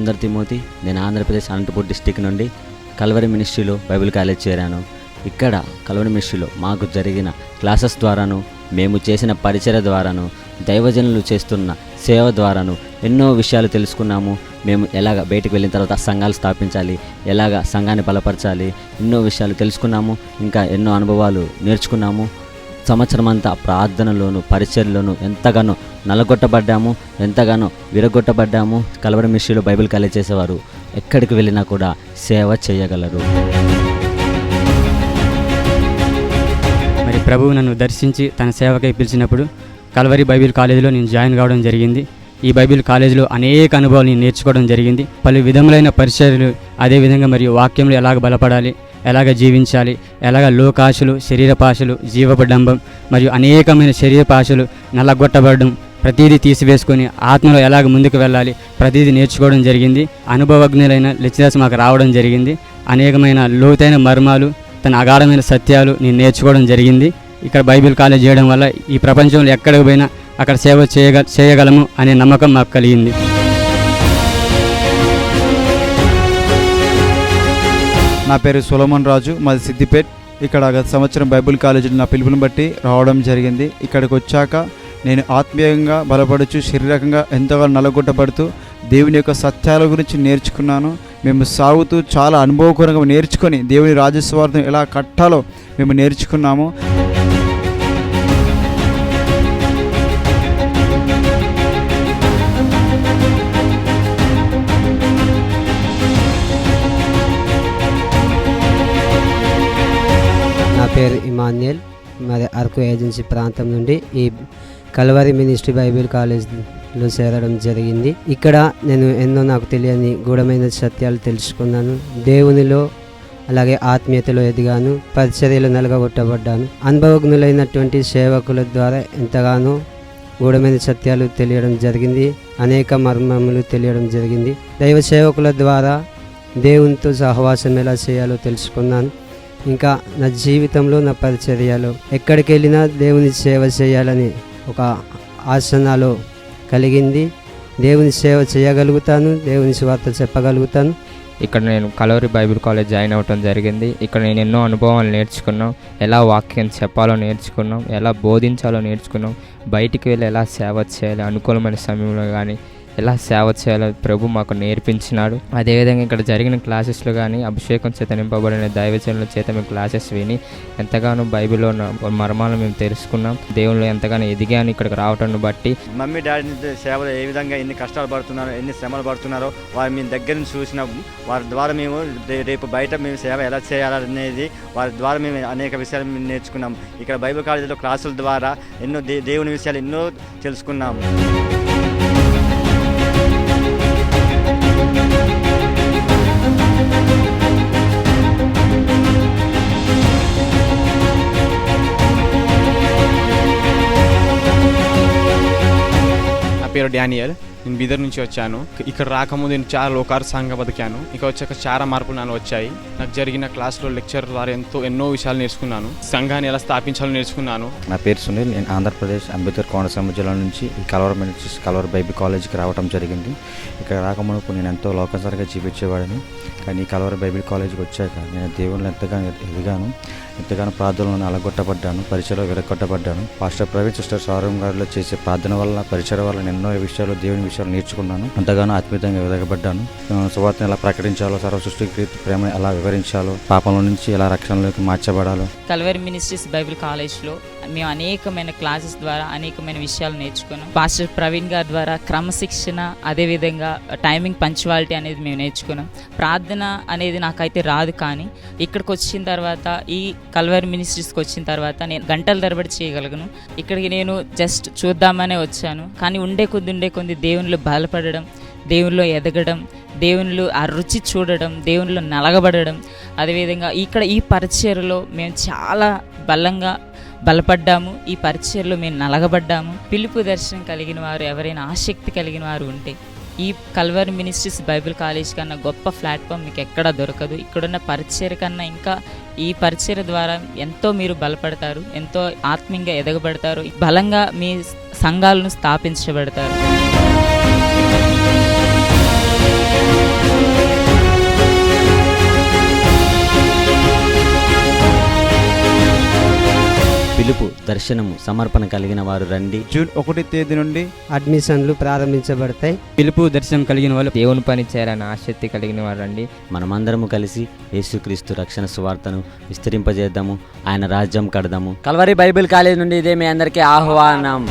Sundar Timothy. నేను Andhra Pradesh Anantapur district నుండి Calvary మినిస్ట్రీలో Bible college చేరాను. ఇక్కడ కల్వరి మినిస్ట్రీలో మాకు జరిగిన క్లాసెస్ ద్వారాను, మేము చేసిన పరిచర్య ద్వారాను, దైవజనులు చేస్తున్న సేవ ద్వారాను ఎన్నో విషయాలు తెలుసుకున్నాము. మేము ఎలాగ బయటికి వెళ్ళిన తర్వాత సంఘాలు స్థాపించాలి, ఎలాగ సంఘాన్ని బలపరచాలి, ఎన్నో విషయాలు తెలుసుకున్నాము. ఇంకా ఎన్నో అనుభవాలు నేర్చుకున్నాము. సంవత్సరం అంతా ప్రార్థనలోను పరిచర్యలోను ఎంతగానో నలగొట్టబడ్డాము, ఎంతగానో విరగొట్టబడ్డాము. కల్వరి మినిస్ట్రీలో బైబిల్ కాలేజ్ చేసేవారు ఎక్కడికి వెళ్ళినా కూడా సేవ చేయగలరు. మరి ప్రభువు నన్ను దర్శించి తన సేవకై పిలిచినప్పుడు కల్వరి బైబిల్ కాలేజీలో నేను జాయిన్ కావడం జరిగింది. ఈ బైబిల్ కాలేజీలో అనేక అనుభవాలు నేను నేర్చుకోవడం జరిగింది. పలు విధములైన పరిచర్యలు, అదేవిధంగా మరియు వాక్యంలో ఎలాగ బలపడాలి, ఎలాగ జీవించాలి, ఎలాగ లోకాశలు, శరీరపాశలు, జీవపడంబం మరియు అనేకమైన శరీరపాశలు నల్లగొట్టబడడం, ప్రతిదీ తీసివేసుకొని ఆత్మలో ఎలాగ ముందుకు వెళ్ళాలి, ప్రతిదీ నేర్చుకోవడం జరిగింది. అనుభవజ్ఞులైన లెక్చరర్స్ మాకు రావడం జరిగింది. అనేకమైన లోతైన మర్మాలు, తన అగాఢమైన సత్యాలు నేను నేర్చుకోవడం జరిగింది. ఇక్కడ బైబిల్ కాలేజ్ చేయడం వల్ల ఈ ప్రపంచంలో ఎక్కడికి పోయినా అక్కడ సేవ చేయగలము అనే నమ్మకం మాకు కలిగింది. నా పేరు సొలొమన్ రాజు, మాది సిద్దిపేట్. ఇక్కడ గత సంవత్సరం బైబిల్ కాలేజీలో నా పిలుపుని బట్టి రావడం జరిగింది. ఇక్కడికి వచ్చాక నేను ఆత్మీయంగా బలపడుచు, శారీరకంగా ఎంతగా నలగొట్టబడుతూ దేవుని యొక్క సత్యాల గురించి నేర్చుకున్నాను. మేము సాగుతూ చాలా అనుభవపూర్వకంగా నేర్చుకొని దేవుని రాజస్వార్థం ఎలా కట్టాలో మేము నేర్చుకున్నాము. నా పేరు ఇమాన్యుయల్, మరి అరకు ఏజెన్సీ ప్రాంతం నుండి ఈ కల్వరి మినిస్ట్రీ బైబిల్ కాలేజ్లో చేరడం జరిగింది. ఇక్కడ నేను ఎన్నో నాకు తెలియని గూఢమైన సత్యాలు తెలుసుకున్నాను. దేవునిలో అలాగే ఆత్మీయతలో ఎదిగాను, పరిచర్యలో నలగొట్టబడ్డాను. అనుభవజ్ఞులైనటువంటి సేవకుల ద్వారా ఎంతగానో గూఢమైన సత్యాలు తెలియడం జరిగింది, అనేక మర్మములు తెలియడం జరిగింది. దైవ సేవకుల ద్వారా దేవునితో సహవాసం ఎలా చేయాలో తెలుసుకున్నాను. ఇంకా నా జీవితంలో, నా పరిచర్యలో ఎక్కడికి వెళ్ళినా దేవుని సేవ చేయాలని ఒక ఆసనాలో కలిగింది. దేవుని సేవ చేయగలుగుతాను, దేవుని సువార్త చెప్పగలుగుతాను. ఇక్కడ నేను కల్వరి బైబిల్ కాలేజ్ జాయిన్ అవ్వడం జరిగింది. ఇక్కడ నేను ఎన్నో అనుభవాలు నేర్చుకున్నాం, ఎలా వాక్యం చెప్పాలో నేర్చుకున్నాం, ఎలా బోధించాలో నేర్చుకున్నాం, బయటికి వెళ్ళి ఎలా సేవ చేయాలి, అనుకూలమైన సమయంలో కానీ ఎలా సేవ చేయాలో ప్రభు మాకు నేర్పించినాడు. అదేవిధంగా ఇక్కడ జరిగిన క్లాసెస్లో కానీ అభిషేకం చేత నింపబడిన దైవజనుల చేత మేము క్లాసెస్ విని ఎంతగానో బైబిల్లో మర్మాలను మేము తెలుసుకున్నాం. దేవుళ్ళు ఎంతగానో ఎదిగాను ఇక్కడికి రావటాన్ని బట్టి. మమ్మీ డాడీ సేవలు ఏ విధంగా ఎన్ని కష్టాలు పడుతున్నారో, ఎన్ని శ్రమలు పడుతున్నారో వారు మేము దగ్గర నుంచి చూసినాం. వారి ద్వారా మేము రేపు బయట మేము సేవ ఎలా చేయాలనేది వారి ద్వారా మేము అనేక విషయాలు మేము నేర్చుకున్నాం. ఇక్కడ బైబిల్ కాలేజీలో క్లాసుల ద్వారా ఎన్నో దేవుని విషయాలు ఎన్నో తెలుసుకున్నాము. నా పేరు డానియల్, నేను బీదర్ నుంచి వచ్చాను. ఇక్కడ రాకముందు నేను చాలా లోకార్సంగా బతికాను. ఇక్కడ వచ్చాక చాలా మార్పులు నాకు వచ్చాయి. నాకు జరిగిన క్లాస్లో లెక్చర్ ద్వారా ఎన్నో విషయాలు నేర్చుకున్నాను. సంఘాన్ని ఎలా స్థాపించాలో నేర్చుకున్నాను. నా పేరు సునీల్, నేను ఆంధ్రప్రదేశ్ అంబేద్కర్ కోనసీమ జిల్లా నుంచి ఈ కల్వరి మినిస్ట్రీస్ కల్వరి బైబిల్ కాలేజీకి రావడం జరిగింది. ఇక్కడ రాకముందు నేను ఎంతో లోకసారిగా జీవించేవాడిని. కానీ ఈ కల్వరి బైబిల్ కాలేజీకి వచ్చాక నేను దేవుళ్ళు ఎంతగానో ఎదిగాను, ఎంతగానో ప్రార్థనలను అలగొట్టబడ్డాను, పరిచయలో విరగొట్టబడ్డాను. పాస్టర్ ప్రవీణ్, సిస్టర్ సారం గారిలో చేసే ప్రార్థన వల్ల, పరిచయ వల్ల ఎన్నో విషయాలు, దేవుని విషయాలు నేర్చుకున్నాను. అంతగానో ఆత్మీయంగా ఎదగబడ్డాను. సువార్తను ఎలా ప్రకటించాలో, సర్వ సృష్టికి ప్రేమను ఎలా వివరించాలో, పాపంలో నుంచి ఎలా రక్షణలోకి మార్చబడాలో. కల్వరి మినిస్ట్రీస్ బైబిల్ కాలేజ్లో మేము అనేకమైన క్లాసెస్ ద్వారా అనేకమైన విషయాలు నేర్చుకున్నాం. పాస్టర్ ప్రవీణ్ గారి ద్వారా క్రమశిక్షణ, అదేవిధంగా టైమింగ్ పంక్చువాలిటీ అనేది మేము నేర్చుకున్నాం. ప్రార్థన అనేది నాకైతే రాదు, కానీ ఇక్కడికి వచ్చిన తర్వాత, ఈ కల్వరి మినిస్ట్రీస్కి వచ్చిన తర్వాత నేను గంటల తరబడి చేయగలను. ఇక్కడికి నేను జస్ట్ చూద్దామనే వచ్చాను, కానీ ఉండే కొద్ది దేవునిలో బలపడడం, దేవునిలో ఎదగడం, దేవునిలో ఆ రుచి చూడడం, దేవునిలో నలగబడడం, అదేవిధంగా ఇక్కడ ఈ పరిచర్యలో మేము చాలా బలపడ్డాము. ఈ పరిచర్యలో మేము నలగబడ్డాము. పిలుపు దర్శనం కలిగిన వారు, ఎవరైనా ఆసక్తి కలిగిన వారు ఉంటే ఈ కల్వరి మినిస్ట్రీస్ బైబిల్ కాలేజ్ కన్నా గొప్ప ప్లాట్ఫామ్ మీకు ఎక్కడా దొరకదు. ఇక్కడున్న పరిచర్య కన్నా ఇంకా ఈ పరిచర్య ద్వారా ఎంతో మీరు బలపడతారు, ఎంతో ఆత్మీయంగా ఎదగబడతారు, బలంగా మీ సంఘాలను స్థాపించబడతారు. పిలుపు, దర్శనము, సమర్పణ కలిగిన వారు రండి. జూన్ 1 తేదీ నుండి అడ్మిషన్లు ప్రారంభించబడతాయి. పిలుపు దర్శనం కలిగిన వాళ్ళు, దేవుని పని చేయాలని ఆసక్తి కలిగిన వారు రండి. మనమందరము కలిసి యేసుక్రీస్తు రక్షణ సువార్తను విస్తరింపజేద్దాము, ఆయన రాజ్యం కడదాము. కల్వరి బైబిల్ కాలేజ్ నుండి ఇదే మీ అందరికీ ఆహ్వానం.